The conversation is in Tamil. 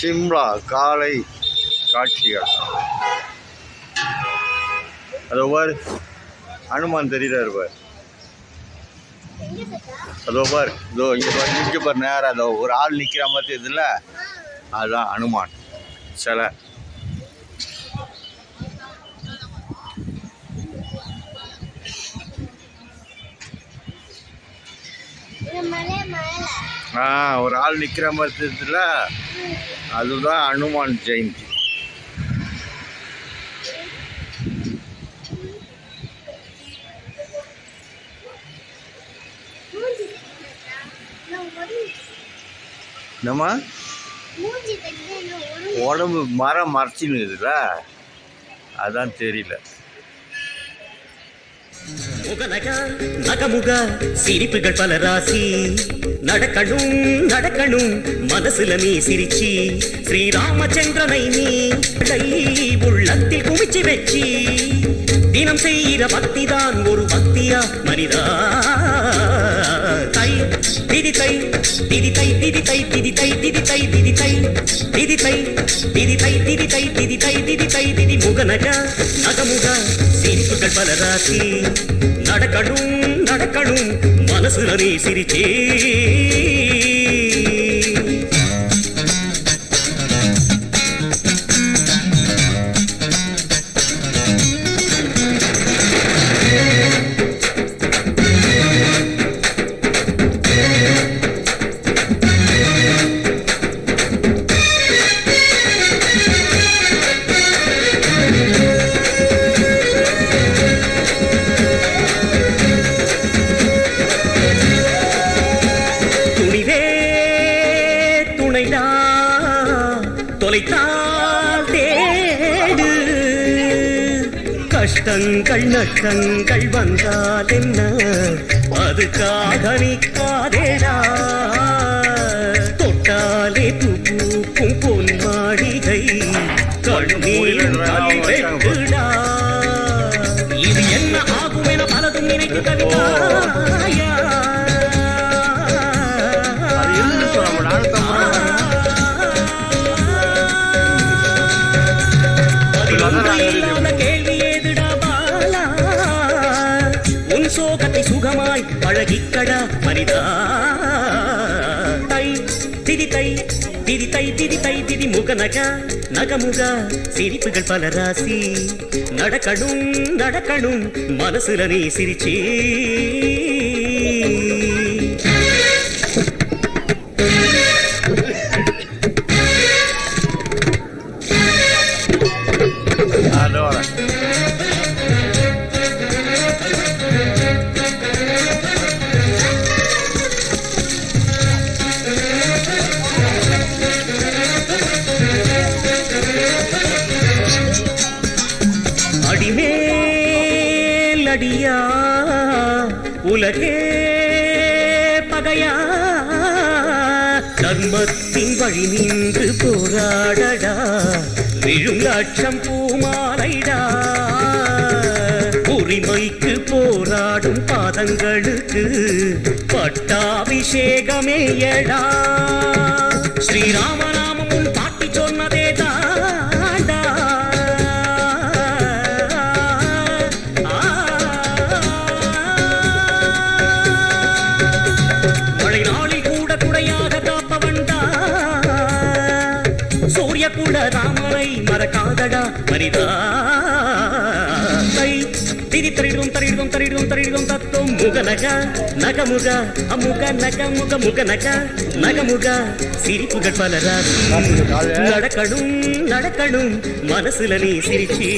சிம்லா காலை காட்சிகள். அதோ பார் அனுமான் தெரியுறாரு பார். அதோ பார், இதோ இங்கே பார் நேரம் அதோ ஒரு ஆள் நிற்கிற மாதிரி தெரியுதுல்ல, அதுதான் அனுமான் சிலை. ஒரு ஆள் நிற்கிற மாதிரி தெரியுதுல்ல, அதுதான் அனுமான் ஜெயந்தி. என்னம்மா உடம்பு மரம் மறைச்சின்னு இருக்குதுல்ல, அதான் தெரியல. நகமுக சிரிப்புகள் பல ராசி நடக்கணும் நடக்கணும் மனசுல நீ சிரிச்சி ஸ்ரீராமச்சந்திரனை நீ உள்ளத்தில் குவிச்சு வச்சி தினம் செய்கிற பக்தி தான் ஒரு பக்தியா மனிதா. தை திதி தை திதி தை திதி தை திதி தை திதி தை திதி தை திதி தை திதி தை திதி தை திதி தை திதி தை திதி முகநக நகமுக சிரிப்புகள் பல ராசி நடக்கணும் நடக்கணும் மனசுல நீ சிரிச்சே. தொலைத்தால் தேடு கஷ்டங்கள் நஷ்டங்கள் வந்தால் என்ன அதுக்காக நிற்காதேடா. தொட்டாலே பூக்கும் பொன் மாளிகை கண்ணீர் வெட்டுடா. இது என்ன ஆகும் என பலதும் நினைத்து கவிதாயா. கேள்வி ஏதுடா பாலா உன் சோகத்தை சுகமாய் பழகிக்கடா மனிதா. தை திதி தை திதி தை திதி தை திதி முகநக நகமுக சிரிப்புகள் பல ராசி நடக்கணும் நடக்கணும் மனசுல நீ சிரிச்சி. அடியா உலகே பகையா தர்மத்தின் வழி நின்று போராடடா விழும் லட்சம் பூமாலைடா. உரிமைக்கு போராடும் பாதங்களுக்கு பட்டாபிஷேகமேயடா. ஸ்ரீராமநாமம் உன் பாட்டி சொன்னதே தாண்டா. சூரிய கூட ராமனை மறக்காதடா மனிதா. திதி தரிடும் தரிடும் தரிடும் தரிடும் தத்துவம் முகநக நகமுக அமுக நகமுக முகநக நகமுக சிரிப்புகள் பல ராசி நடக்கணும் நடக்கணும் மனசுல நீ சிரிச்சி.